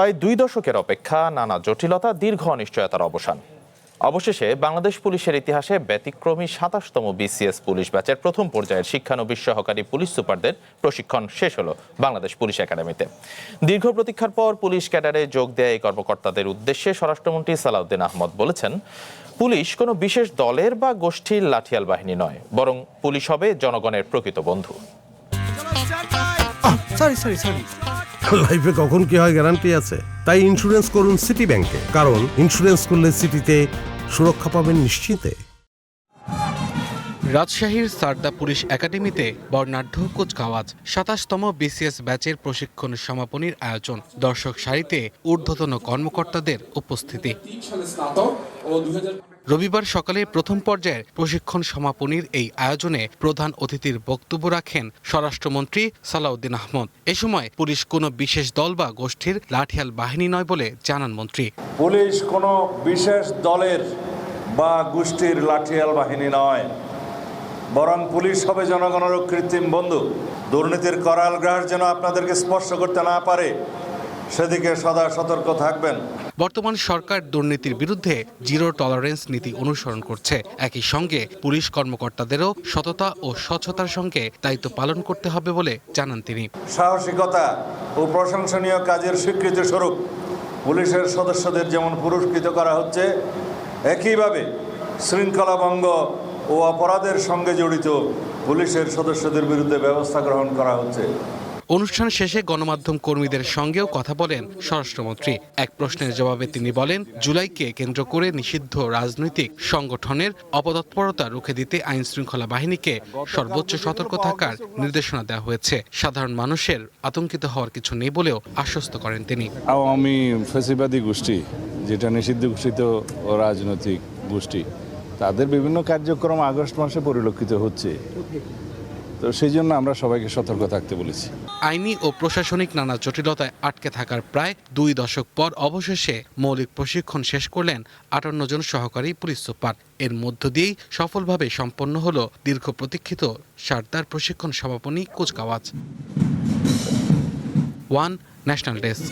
প্রায় 2 দশকের অপেক্ষা, নানা জটিলতা, দীর্ঘ অনিশ্চয়তার অবসান। অবশেষে বাংলাদেশ পুলিশের ইতিহাসে ব্যতিক্রমী ২৭তম বিসিএস পুলিশ ব্যাচের প্রথম পর্যায়ের শিক্ষানবিশ সহকারী পুলিশ সুপারদের প্রশিক্ষণ শেষ হলো বাংলাদেশ পুলিশ একাডেমিতে। দীর্ঘ প্রতীক্ষার পর পুলিশ ক্যাডারে যোগ দেয়া এই কর্মকর্তাদের উদ্দেশ্যে স্বরাষ্ট্রমন্ত্রী সালাউদ্দিন আহমদ বলেছেন, পুলিশ কোনো বিশেষ দলের বা গোষ্ঠীর লাঠিয়াল বাহিনী নয়, বরং পুলিশ হবে জনগণের প্রকৃত বন্ধু। লাইফে কখন কি হয় গ্যারান্টি আছে? তাই ইন্স্যুরেন্স করুন সিটি ব্যাংকে, কারণ ইন্স্যুরেন্স করলে সিটিতে সুরক্ষা পাবেন নিশ্চিন্তে। রাজশাহীর সারদা পুলিশ একাডেমিতে বর্ণাঢ্য কুচকাওয়াজ। ২৭তম বিসিএস ব্যাচের প্রশিক্ষণ সমাপনীর আয়োজন, দর্শক সারিতে ঊর্ধ্বতন কর্মকর্তাদের উপস্থিতি। রবিবার সকালে প্রথম পর্যায়ের প্রশিক্ষণ সমাপনীর এই আয়োজনে প্রধান অতিথির বক্তব্য রাখেন স্বরাষ্ট্রমন্ত্রী সালাউদ্দিন আহমদ। এ সময় পুলিশ কোনো বিশেষ দল বা গোষ্ঠীর লাঠিয়াল বাহিনী নয় বলে জানান মন্ত্রী। পুলিশ কোনো বিশেষ দলের বা গোষ্ঠীর লাঠিয়াল বাহিনী নয়, বরং পুলিশ হবে জনগণের কৃত্রিম বন্ধু। দুর্নীতির করাল গ্রাস যেন আপনাদেরকে স্পর্শ করতে না পারে, সেদিকে সদা সতর্ক থাকবেন। বর্তমান সরকার দুর্নীতির বিরুদ্ধে জিরো টলারেন্স নীতি অনুসরণ করছে। একই সঙ্গে পুলিশ কর্মকর্তাদেরও সততা ও স্বচ্ছতার সঙ্গে দায়িত্ব পালন করতে হবে বলে জানান তিনি। সাহসিকতা ও প্রশংসনীয় কাজের স্বীকৃতি স্বরূপ পুলিশের সদস্যদের যেমন পুরস্কৃত করা হচ্ছে, একইভাবে শৃঙ্খলাভঙ্গ ও অপরাধের সঙ্গে জড়িত পুলিশের সদস্যদের বিরুদ্ধে ব্যবস্থা গ্রহণ করা হচ্ছে। অনুষ্ঠান শেষে গণমাধ্যম কর্মীদের সঙ্গেও কথা বলেন স্বরাষ্ট্রমন্ত্রী। এক প্রশ্নের জবাবে তিনি বলেন, জুলাইকে কেন্দ্র করে নিষিদ্ধ রাজনৈতিক সংগঠনের অপতৎপরতা রুখে দিতে আইন শৃঙ্খলা বাহিনীকে সর্বোচ্চ সতর্ক থাকার নির্দেশনা দেওয়া হয়েছে। সাধারণ মানুষের আতঙ্কিত হওয়ার কিছু নেই বলেও আশ্বস্ত করেন তিনি। আওয়ামী ফ্যাসিবাদী গোষ্ঠী, যেটা নিষিদ্ধ ঘোষিত রাজনৈতিক গোষ্ঠী, তাদের বিভিন্ন কার্যক্রম আগস্ট মাসে পরিলক্ষিত হচ্ছে, তো সেই জন্য আমরা সবাইকে সতর্ক থাকতে বলেছি। আইনি ও প্রশাসনিক নানা জটিলতায় আটকে থাকার প্রায় 2 দশক পর অবশেষে মৌলিক প্রশিক্ষণ শেষ করলেন 58 জন সহকারী পুলিশ সুপার। এর মধ্য দিয়েই সফলভাবে সম্পন্ন হলো দীর্ঘ প্রতীক্ষিত সারদার প্রশিক্ষণ সমাপনী কুচকাওয়াজ। One national desk.